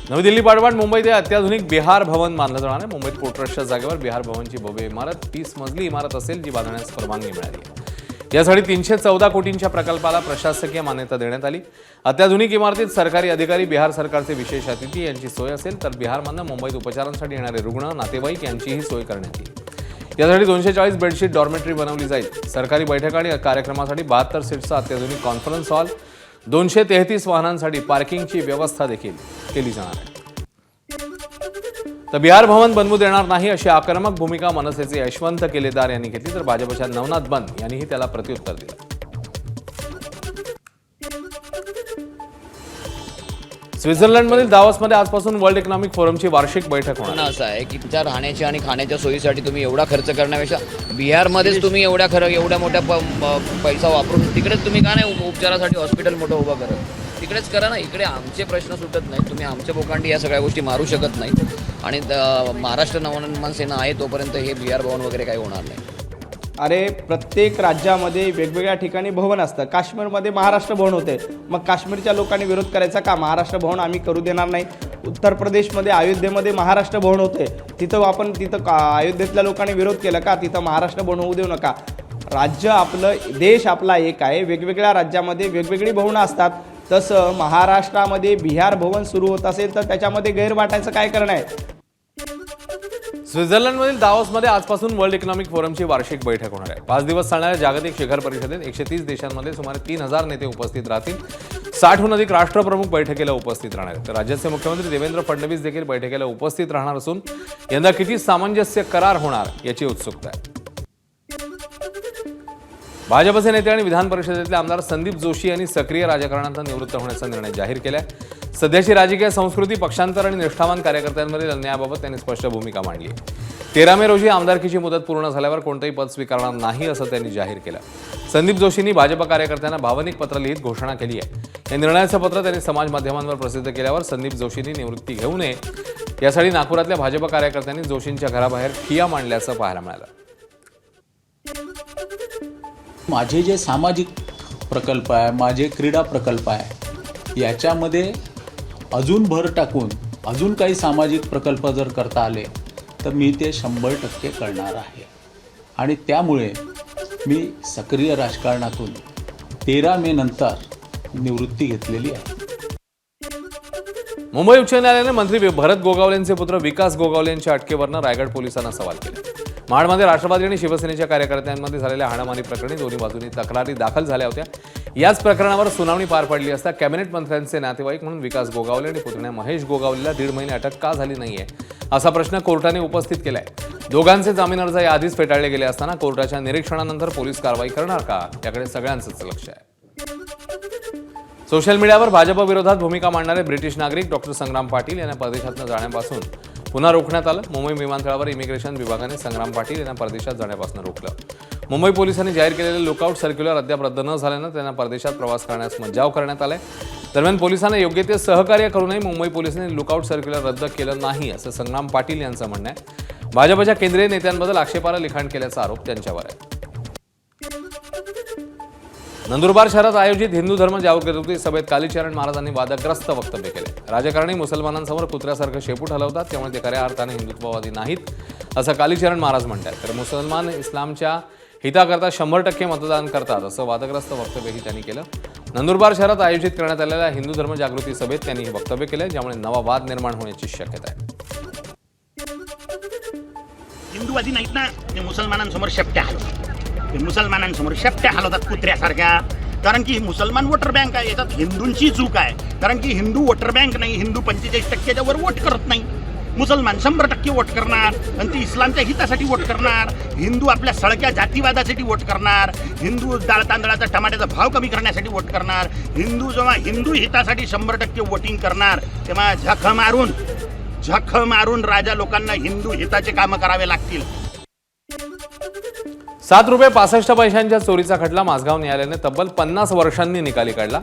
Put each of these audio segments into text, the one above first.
नवी दिल्ली पाठोपाठ मुंबईत अत्याधुनिक बिहार भवन मानलं जाणार आहे। मुंबईत पोर्ट ट्रस्टच्या जागेवर बिहार भवनची भव्य इमारत 30 मजली इमारत असेल, जी बांधण्यास परवानगी मिळाली आहे। यासाठी 314 कोटींच्या प्रकल्पाला प्रशासकीय मान्यता देण्यात आली। अत्याधुनिक इमारतीत सरकारी अधिकारी, बिहार सरकारचे विशेष अतिथी यांची सोय असेल, तर बिहारमधून मुंबईत उपचारांसाठी येणारे रुग्ण, नातेवाईक यांचीही सोय करण्यात येईल। यासाठी 240 बेडशीट डॉर्मेटरी बनवली जाईल। सरकारी बैठक आणि कार्यक्रमासाठी 72 सीट्सचा अत्याधुनिक कॉन्फरन्स हॉल, 233 वाहनांसाठी पार्किंगची व्यवस्था देखील केली जाणार आहे। तर बिहार भवन बनवू देणार नाही अशी आक्रमक भूमिका मनसेचे यशवंत केलेदार यांनी घेतली, तर भाजपच्या नवनाथ बन यांनीही त्याला प्रत्युत्तर दिलं। स्वित्झर्लंडमधील दावोसमध्ये आजपासून वर्ल्ड इकॉनॉमिक फोरमची वार्षिक बैठक होणार आहे। असं आहे की त्या राहण्याच्या आणि खाण्याच्या सोयीसाठी तुम्ही एवढा खर्च करण्यापेक्षा बिहारमध्येच तुम्ही एवढ्या मोठ्या पैसा वापरून तिकडेच तुम्ही का नाही उपचारासाठी हॉस्पिटल मोठं उभं करत? तिकडेच करा ना। इकडे आमचे प्रश्न सुटत नाहीत, तुम्ही आमच्या बोकांडी या सगळ्या गोष्टी मारू शकत नाही। आणि महाराष्ट्र नवनिर्माण सेना आहे तोपर्यंत हे बिहार भवन वगैरे काही होणार नाही। अरे प्रत्येक राज्यामध्ये वेगवेगळ्या ठिकाणी भवन असतं। काश्मीरमध्ये महाराष्ट्र भवन होते, मग काश्मीरच्या लोकांनी विरोध करायचा का? महाराष्ट्र भवन आम्ही करू देणार नाही। उत्तर प्रदेशमध्ये अयोध्येमध्ये महाराष्ट्र भवन होते, तिथं अयोध्येतल्या लोकांनी विरोध केला का? तिथं महाराष्ट्र भवन होऊ देऊ नका। राज्य आपलं, देश आपला एक आहे, वेगवेगळ्या राज्यामध्ये वेगवेगळी भवनं असतात। तसं महाराष्ट्रामध्ये बिहार भवन सुरू होत असेल तर त्याच्यामध्ये गैर वाटायचं काय करणं आहे? स्वित्झर्लंडमधील दावोसमध्ये आजपासून वर्ल्ड इकॉनॉमिक फोरमची वार्षिक बैठक होणार आहे। 5 दिवस चालणाऱ्या जागतिक शिखर परिषदेत 130 देशांमध्ये सुमारे 3000 नेते उपस्थित राहतील। 60हून अधिक राष्ट्रप्रमुख बैठकीला उपस्थित राहणार आहेत। तर राज्याचे मुख्यमंत्री देवेंद्र फडणवीस देखील बैठकीला उपस्थित राहणार असून यंदा किती सामंजस्य करार होणार याची उत्सुकता आहे। भाजपचे नेते आणि विधान परिषदेतले आमदार संदीप जोशी यांनी सक्रिय राजकारणातून निवृत्त होण्याचा निर्णय जाहीर केलाय। सध्याची राजकीय संस्कृती, पक्षांतर आणि निष्ठावान कार्यकर्त्यांवरील अन्यायाबाबत त्यांनी स्पष्ट भूमिका मांडली आहे। 13 मे रोजी आमदारकीची मुदत पूर्ण झाल्यावर कोणतेही पद स्वीकारणार नाही असं त्यांनी जाहीर केलं। संदीप जोशींनी भाजप कार्यकर्त्यांना भावनिक पत्र लिहित घोषणा केली आहे। या निर्णयाचं पत्र त्यांनी समाज माध्यमांवर प्रसिद्ध केल्यावर संदीप जोशींनी निवृत्ती घेऊ नये यासाठी नागपुरातल्या भाजप कार्यकर्त्यांनी जोशींच्या घराबाहेर ठिय्या मांडल्याचं पाहायला मिळालं। माझे जे सामाजिक प्रकल्प आहे, माझे क्रीडा प्रकल्प आहे, याच्यामध्ये अजून भर टाकून अजून काही सामाजिक प्रकल्प जर करता आले तर मी ते 100% करणार आहे। आणि त्यामुळे मी सक्रिय राजकारणातून 13 मे नंतर निवृत्ती घेतलेली आहे। मुंबई उच्च न्यायालयाने मंत्री भरत गोगावलेंचे पुत्र विकास गोगावले यांच्या अटकेवरनं रायगड पोलिसांना सवाल केला। महाडमध्ये राष्ट्रवादी आणि शिवसेनेच्या कार्यकर्त्यांमध्ये झालेल्या हाणामारी प्रकरणी दोन्ही बाजूंनी तक्रारी दाखल झाल्या होत्या। याच प्रकरणावर सुनावणी पार पडली असता कॅबिनेट मंत्र्यांचे नातेवाईक म्हणून विकास गोगावले आणि पुतण्या महेश गोगावलेला 1.5 महिने अटक का झाली नाहीये असा प्रश्न कोर्टाने उपस्थित केलाय। दोघांचे जामीन अर्ज याआधीच फेटाळले गेले असताना कोर्टाच्या निरीक्षणानंतर पोलीस कारवाई करणार का, याकडे सगळ्यांचंच लक्ष आहे। सोशल मीडियावर भाजप विरोधात भूमिका मांडणारे ब्रिटिश नागरिक डॉक्टर संग्राम पाटील यांना परदेशात जाण्यापासून पुन्हा रोखण्यात आलं। मुंबई विमानतळावर इमिग्रेशन विभागाने संग्राम पाटील यांना परदेशात जाण्यापासून रोखलं। मुंबई पोलिसांनी जाहीर केलेले लुकआउट सर्क्युलर अद्याप रद्द न झाल्यानं त्यांना परदेशात प्रवास करण्यास मज्जाव करण्यात आलाय। दरम्यान पोलिसांना योग्य ते सहकार्य करूनही मुंबई पोलिसांनी लुकआउट सर्क्युलर रद्द केलं नाही असं संग्राम पाटील यांचं म्हणणं आहे। भाजपच्या केंद्रीय नेत्यांबद्दल आक्षेपार्ह लिखाण केल्याचा आरोप त्यांच्यावर आहे। नंदुरबार शहरात आयोजित हिंदू धर्म जागृती सभेत कालीचरण महाराजांनी वादग्रस्त वक्तव्य केले। राजकारणी मुसलमानांसमोर कुत्र्यासारखं शेपूट हलवतात, त्यामुळे ते खऱ्या अर्थाने हिंदुत्ववादी नाहीत असं कालीचरण महाराज म्हणतात। तर मुसलमान इस्लामच्या हिताकरता 100% मतदान करतात असं वादग्रस्त वक्तव्यही त्यांनी केलं। नंदुरबार शहरात आयोजित करण्यात आलेल्या हिंदू धर्म जागृती सभेत त्यांनी हे वक्तव्य केलं, ज्यामुळे नवा वाद निर्माण होण्याची शक्यता आहे। हिंदूवादी नाहीत ना, ते मुसलमानांसमोर शेपट्या हलवतात, मुसलमानांसमोर शेपट्या हलवतात कुत्र्यासारख्या। कारण की मुसलमान वोटर बँक आहे, याच्यात हिंदूंची चूक आहे। कारण की हिंदू वोटर बँक नाही, हिंदू 45%च्या वर वोट करत नाही। मुसलमान 100% वोट करणार आणि ती इस्लामच्या हितासाठी वोट करणार। हिंदू आपल्या सळक्या जातीवादासाठी वोट करणार। हिंदू डाळ तांदळाचा टमाट्याचा भाव कमी करण्यासाठी वोट करणार। हिंदू जेव्हा हिंदू हितासाठी 100% वोटिंग करणार, तेव्हा झख मारून राजा लोकांना हिंदू हिताचे कामं करावे लागतील। ₹7.65 चोरीचा खटला माझगाव न्यायालयाने तब्बल 50 वर्षांनी निकाली काढला.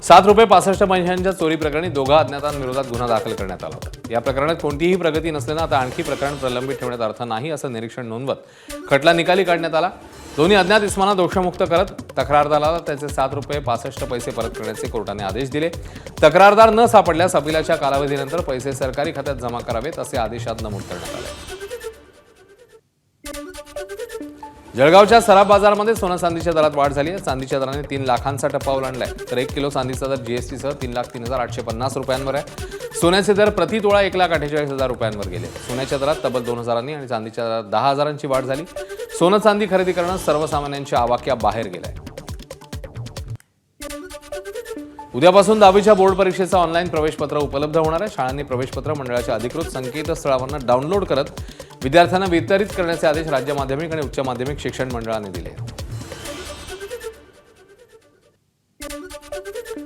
₹7.65 चोरी प्रकरणी दोघा अज्ञातांविरोधात गुन्हा दाखल करण्यात आला होता. या प्रकरणात कोणतीही प्रगती नसल्यानं आता आणखी प्रकरण प्रलंबित ठेवण्यात अर्थ नाही असं निरीक्षण नोंदवत खटला निकाली काढण्यात आला. दोन्ही अज्ञात इस्मांना दोषमुक्त करत तक्रारदाराला त्याचे ₹7.65 परत करण्याचे कोर्टाने आदेश दिले. तक्रारदार न सापडल्यास अपिलाच्या कालावधीनंतर पैसे सरकारी खात्यात जमा करावेत असे आदेशात नमूद करण्यात आले. जळगावच्या सराफ बाजारामध्ये सोनं चांदीच्या दरात वाढ झाली आहे. चांदीच्या दराने 3 लाखांचा टप्पा ओलांडलाय, तर 1 किलो चांदीचा दर जीएसटीसह 3,03,850 रुपयांवर आहे. सोन्याचे दर प्रति तोळा 1,48,000 रुपयांवर गेले. सोन्याच्या दरात तब्बल 2,000 आणि चांदीच्या दरात 10,000ची वाढ झाली. सोनं चांदी खरेदी करणं सर्वसामान्यांच्या आवाक्याबाहेर गेलंय. उद्यापासून 10वीच्या बोर्ड परीक्षेचं ऑनलाईन प्रवेशपत्र उपलब्ध होणार आहे. शाळांनी प्रवेशपत्र मंडळाच्या अधिकृत संकेतस्थळावरून डाउनलोड करत विद्यार्थ्यांना वितरित करण्याचे आदेश राज्य माध्यमिक आणि उच्च माध्यमिक शिक्षण मंडळाने दिले.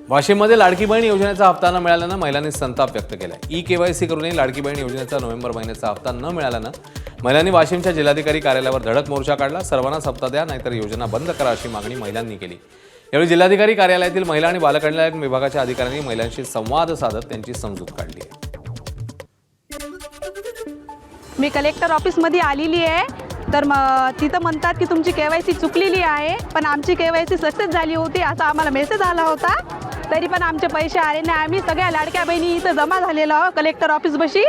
वाशिममध्ये लाडकी बहीण योजनेचा हप्ता न मिळाल्यानं महिलांनी संताप व्यक्त केलाय. ई-केवायसी करूनही लाडकी बहीण योजनेचा नोव्हेंबर महिन्याचा हप्ता न मिळाल्यानं महिलांनी वाशिमच्या जिल्हाधिकारी कार्यालयावर धडक मोर्चा काढला. सर्वांनाच हप्ता द्या, नाहीतर योजना बंद करा अशी मागणी महिलांनी केली. यावेळी जिल्हाधिकारी कार्यालयातील महिला आणि बालकल्याण विभागाच्या अधिकाऱ्यांनी महिलांशी संवाद साधत त्यांची समजूत काढली आहे. मी कलेक्टर ऑफिसमध्ये आलेली आहे, तर तिथं म्हणतात की तुमची केवायसी चुकलेली आहे, पण आमची केवायसी सक्सेस झाली होती असा आम्हाला मेसेज आला होता. तरी पण आमचे पैसे आले नाही. आम्ही सगळ्या लाडक्या बहिणी इथं जमा झालेलो आहोत कलेक्टर ऑफिसपाशी,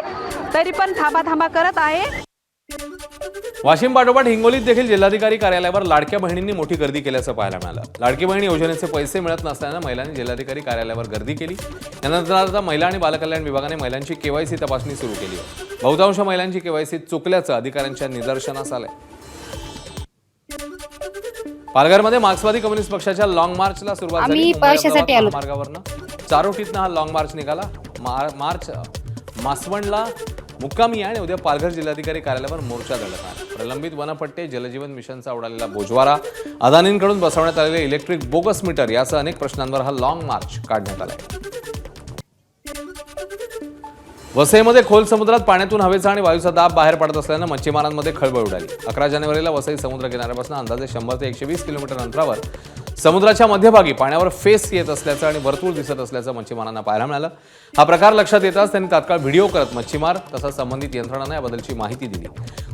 तरी पण थांबा करत आहे. वाशिम पाठोपाठ हिंगोलीत देखील जिल्हाधिकारी कार्यालयावर लाडक्या बहिणींनी मोठी गर्दी केल्याचं पाहायला मिळालं. लाडकी बहीण योजनेचे पैसे मिळत नसल्यानं महिलांनी जिल्हाधिकारी कार्यालयावर गर्दी केली. यानंतर आता महिला आणि बालकल्याण विभागाने महिलांची केवायसी तपासणी सुरू केली आहे. बहुतांश महिलांची केवायसी चुकल्याचं अधिकाऱ्यांच्या निदर्शनास आलंय. पालघरमध्ये मार्क्सवादी कम्युनिस्ट पक्षाच्या लॉंग मार्चला सुरुवात झाली. मार्गावरनं चारोटीतनं हा लॉंग मार्च निघाला. मार्च मासवणला मुक्कामी आहे आणि उद्या पालघर जिल्हाधिकारी कार्यालयावर मोर्चा धडकणार. प्रलंबित वनपट्टे, जलजीवन मिशनचा उडालेला बोजवारा, अदानींकडून बसवण्यात आलेले इलेक्ट्रिक बोगस मीटर यासह अनेक प्रश्नांवर हा लॉंग मार्च काढण्यात आलाय. वसईमध्ये खोल समुद्रात पाण्यातून हवेचा आणि वायूचा दाब बाहेर पडत असल्यानं मच्छीमारांमध्ये खळबळ उडाली. 11 जानेवारीला वसई समुद्र किनाऱ्यापासून अंदाजे 100 ते 120 किलोमीटर अंतरावर समुद्राच्या मध्यभागी पाण्यावर फेस येत असल्याचं आणि वर्तुळ दिसत असल्याचं मच्छीमारांना पाहायला मिळालं. हा प्रकार लक्षात येताच त्यांनी तात्काळ व्हिडिओ करत मच्छीमार तसंच संबंधित यंत्रणांना याबद्दलची माहिती दिली.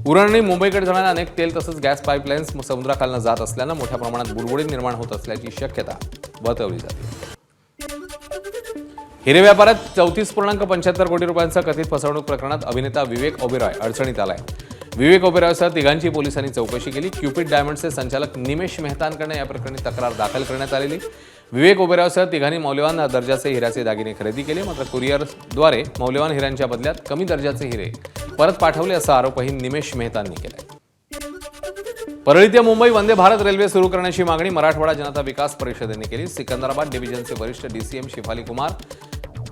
उरण आणि मुंबईकडे जाणाऱ्या अनेक तेल तसंच गॅस पाईपलाईन्स समुद्राखालनं जात असल्यानं मोठ्या प्रमाणात बुडबुडी निर्माण होत असल्याची शक्यता वर्तवली जाते. हिरे व्यापारात 34.75 कोटी रुपयांचा कथित फसवणूक प्रकरणात अभिनेता विवेक ओबेरॉय अडचणीत आलाय. विवेक ओबेरॉयसह तिघांची पोलिसांनी चौकशी केली. क्युपिड डायमंडचे संचालक निमेश मेहतांकडे या प्रकरणी तक्रार दाखल करण्यात आलेली. विवेक ओबेरॉयसह तिघांनी मौल्यवान दर्जाचे हिऱ्याचे दागिने खरेदी केले, मात्र कुरिअरद्वारे मौल्यवान हिऱ्यांच्या बदल्यात कमी दर्जाचे हिरे परत पाठवले असा आरोपही निमेश मेहतांनी केलाय. परळी ते मुंबई वंदे भारत रेल्वे सुरू करण्याची मागणी मराठवाडा जनता विकास परिषदेने केली. सिकंदराबाद डिव्हिजनचे वरिष्ठ डीसीएम शिफाली कुमार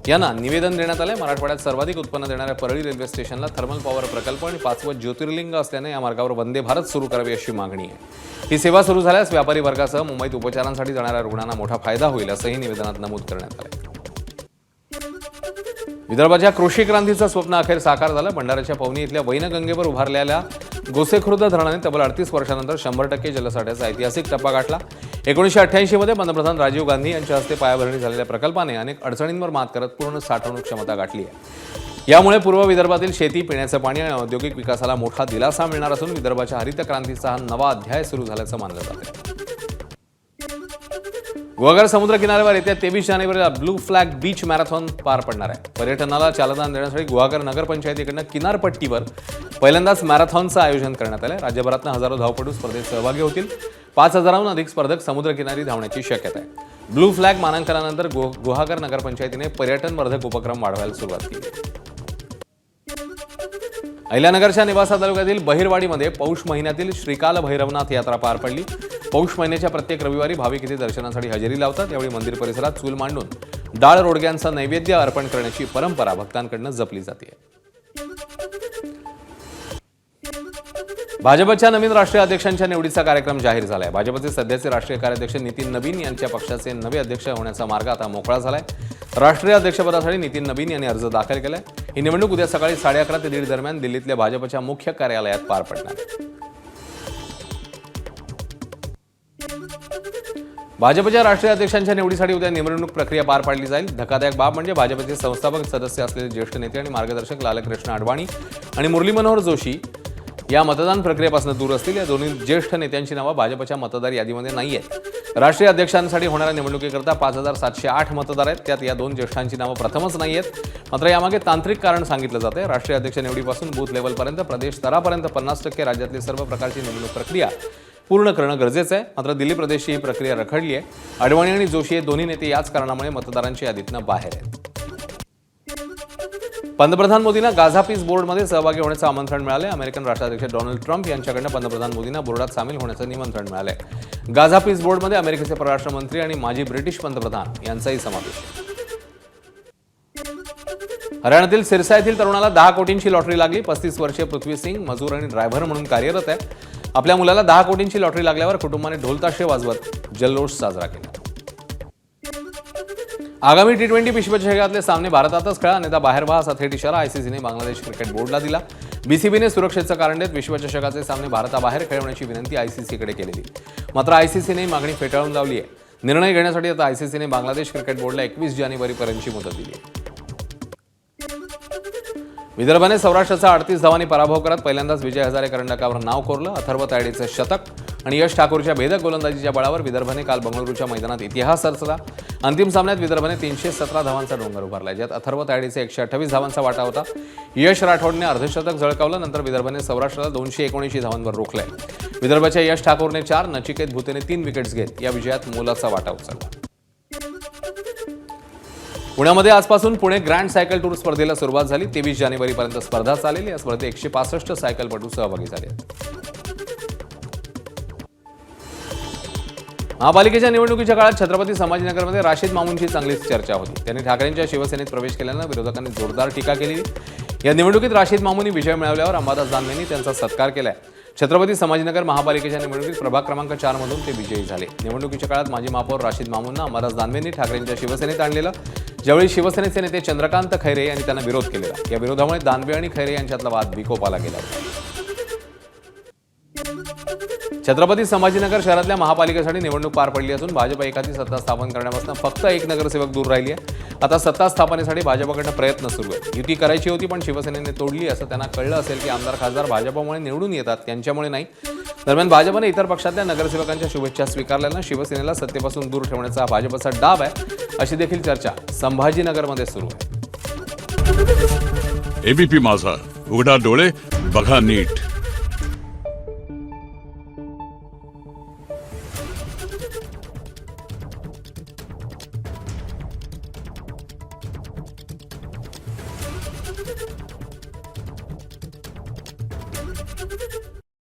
यांना निवेदन देण्यात आले. मराठवाड्यात सर्वाधिक उत्पन्न देणाऱ्या परळी रेल्वे स्टेशनला थर्मल पॉवर प्रकल्प आणि 5वं ज्योतिर्लिंग असल्याने या मार्गावर वंदे भारत सुरू करावी अशी मागणी आहे. ही सेवा सुरू झाल्यास व्यापारी वर्गासह मुंबईत उपचारांसाठी जाणाऱ्या रुग्णांना मोठा फायदा होईल असंही निवेदनात नमूद करण्यात आले. विदर्भाच्या कृषी क्रांतीचं स्वप्न अखेर साकार झालं. भंडाऱ्याच्या पवनी इथल्या वैनगंगेवर उभारलेल्या गोसेखुर्द धरणाने तब्बल 38 वर्षांनंतर 100% जलसाठ्याचा ऐतिहासिक टप्पा गाठला. 1988 मध्ये पंतप्रधान राजीव गांधी यांच्या हस्ते पायाभरणी झालेल्या प्रकल्पाने अनेक अडचणींवर मात करत पूर्ण साठवणूक क्षमता गाठली आहे. यामुळे पूर्व विदर्भातील शेती, पिण्याचं पाणी आणि औद्योगिक विकासाला मोठा दिलासा मिळणार असून विदर्भाच्या हरित क्रांतीचा हा नवा अध्याय सुरू झाल्याचं मानलं जातं. गुहागर समुद्र किनाऱ्यावर येत्या 23 जानेवारीला ब्लू फ्लॅग बीच मॅरेथॉन पार पडणार आहे. पर्यटनाला चालना देण्यासाठी गुहागर नगरपंचायतीकडून किनारपट्टीवर पहिल्यांदाच मॅरेथॉनचं आयोजन करण्यात आलं. राज्यभरातून हजारो धावपटू स्पर्धेत सहभागी होतील. 5,000हून अधिक स्पर्धक समुद्रकिनारी धावण्याची शक्यता आहे. ब्लू फ्लॅग मानांकनानंतर गुहागर नगरपंचायतीने पर्यटनवर्धक उपक्रम वाढवायला सुरुवात केली. अहिल्यानगरच्या निवासा तालुक्यातील बहिरवाडीमध्ये पौष महिन्यातील श्रीकाल भैरवनाथ यात्रा पार पडली. पौष महिन्याच्या प्रत्येक रविवारी भाविक इथे दर्शनासाठी हजेरी लावतात. यावेळी मंदिर परिसरात चूल मांडून डाळ रोडग्यांचा नैवेद्य अर्पण करण्याची परंपरा भक्तांकडून जपली जाते. भाजपच्या नवीन राष्ट्रीय अध्यक्षांच्या निवडीचा कार्यक्रम जाहीर झालाय. भाजपचे सध्याचे राष्ट्रीय कार्याध्यक्ष नितीन नवीन यांच्या पक्षाचे नवे अध्यक्ष होण्याचा मार्ग आता मोकळा झालाय. राष्ट्रीय अध्यक्षपदासाठी नितीन नवीन यांनी अर्ज दाखल केलाय. ही निवडणूक उद्या सकाळी 11:30 ते 1:30 दरम्यान दिल्लीतल्या भाजपच्या मुख्य कार्यालयात पार पडणार आहे. भाजपच्या राष्ट्रीय अध्यक्षांच्या निवडीसाठी उद्या निवडणूक प्रक्रिया पार पाडली जाईल. धक्कादायक बाब म्हणजे भाजपचे संस्थापक सदस्य असलेले ज्येष्ठ नेते आणि मार्गदर्शक लालकृष्ण अडवाणी आणि मुरली मनोहर जोशी या मतदान प्रक्रियेपासून दूर असतील. या दोन्ही ज्येष्ठ नेत्यांची नावं भाजपच्या मतदार यादीमध्ये नाही आहेत. राष्ट्रीय अध्यक्षांसाठी होणाऱ्या निवडणुकीकरता 5,708 मतदार आहेत. त्यात या दोन ज्येष्ठांची नावं प्रथमच नाही आहेत. मात्र यामागे तांत्रिक कारण सांगितलं जाते. राष्ट्रीय अध्यक्ष निवडीपासून बूथ लेव्हलपर्यंत प्रदेश स्तरापर्यंत 50% राज्यातली सर्व प्रकारची निवडणूक प्रक्रिया पूर्ण करणं गरजेचं आहे. मात्र दिल्ली प्रदेशची ही प्रक्रिया रखडली आहे. अडवाणी आणि जोशी हे दोन्ही नेते याच कारणामुळे मतदारांच्या यादीतनं बाहेर आहेत. पंतप्रधान मोदींना गाझा पीस बोर्डमध्ये सहभागी होण्याचं आमंत्रण मिळालं. अमेरिकन राष्ट्राध्यक्ष डोनाल्ड ट्रम्प यांच्याकडनं पंतप्रधान मोदींना बोर्डात सामील होण्याचं निमंत्रण मिळालंय. गाझा पीस बोर्डमध्ये अमेरिकेचे परराष्ट्र मंत्री आणि माजी ब्रिटिश पंतप्रधान यांचाही समावेश आहे. हरियाणातील सिरसा येथील तरुणाला 10 कोटींची लॉटरी लागली. 35 वर्षीय पृथ्वी सिंग मजूर आणि ड्रायव्हर म्हणून कार्यरत आहे. आपल्या मुलाला 10 कोटींची लॉटरी लागल्यावर कुटुंबाने ढोलताशे वाजवत जल्लोष साजरा केला. आगामी T20 विश्वचषकातले सामने भारतातच खेळा, अन्यथा बाहेर व्हा असा थेट इशारा आयसीसीने बांगलादेश क्रिकेट बोर्डला दिला. बीसीबीने सुरक्षेचं कारण देत विश्वचषकाचे सामने भारताबाहेर खेळवण्याची विनंती आयसीसीकडे केलेली. मात्र आयसीसीने मागणी फेटाळून लावली आहे. निर्णय घेण्यासाठी आता आयसीसीने बांगलादेश क्रिकेट बोर्डला 21 जानेवारीपर्यंतची मुदत दिली आहे. विदर्भाने सौराष्ट्राचा 38 धावांनी पराभव करत पहिल्यांदाच विजय हजारे करंडकावर नाव कोरलं. अथर्व तायडेचं शतक आणि यश ठाकूरच्या भेदक गोलंदाजीच्या बळावर विदर्भाने काल बंगळुरूच्या मैदानात इतिहास रचला. अंतिम सामन्यात विदर्भाने 317 धावांचा डोंगर उभारला, ज्यात अथर्व तायडेचे 128 धावांचा वाटा होता. यश राठोडने अर्धशतक झळकावलं. नंतर विदर्भाने सौराष्ट्राला 279 धावांवर रोखलंय. विदर्भाच्या यश ठाकूरने 4, नचिकेत भुतेने 3 विकेट्स घेत या विजयात मोलाचा वाटा उचलला. पुण्यामध्ये आजपासून पुणे ग्रँड सायकल टूर स्पर्धेला सुरुवात झाली. 23 जानेवारीपर्यंत स्पर्धा चालेल. या स्पर्धेत 165 सायकलपटू सहभागी झाले. महापालिकेच्या निवडणुकीच्या काळात छत्रपती संभाजीनगरमध्ये राशीद मामूंची चांगलीच चर्चा होती. त्यांनी ठाकरेंच्या शिवसेनेत प्रवेश केल्यानं विरोधकांनी जोरदार टीका केली. या निवडणुकीत राशीद मामूंनी विजय मिळवल्यावर अंबादास दानवेंनी त्यांचा सत्कार केलाय. छत्रपती संभाजीनगर महापालिकेच्या निवडणुकीत प्रभाग क्रमांक 4 मधून ते विजयी झाले. निवडणुकीच्या काळात माजी महापौर राशीद मामूंना अंबादास दानवेंनी ठाकरेंच्या शिवसेनेत आणलेलं, ज्यावेळी शिवसेनेचे नेते चंद्रकांत खैरे यांनी त्यांना विरोध केलेला. या विरोधामुळे दानवे आणि खैरे यांच्यातला वाद विकोपाला गेला. छत्रपती संभाजीनगर शहरातल्या महापालिकेसाठी निवडणूक पार पडली असून भाजप एखादी सत्ता स्थापन करण्यापासून फक्त एक नगरसेवक दूर राहिली आहे. आता सत्ता स्थापनेसाठी भाजपकडनं प्रयत्न सुरू आहेत. युती करायची होती पण शिवसेनेने तोडली असं त्यांना कळलं असेल की आमदार खासदार भाजपमुळे निवडून येतात, त्यांच्यामुळे नाही. दरम्यान भाजपने इतर पक्षातल्या नगरसेवकांच्या शुभेच्छा स्वीकारल्यानं शिवसेनेला सत्तेपासून दूर ठेवण्याचा हा भाजपचा डाव आहे, अशी देखील चर्चा संभाजीनगरमध्ये सुरू आहे. एबीपी माझा, उघडा डोळे बघा नीट.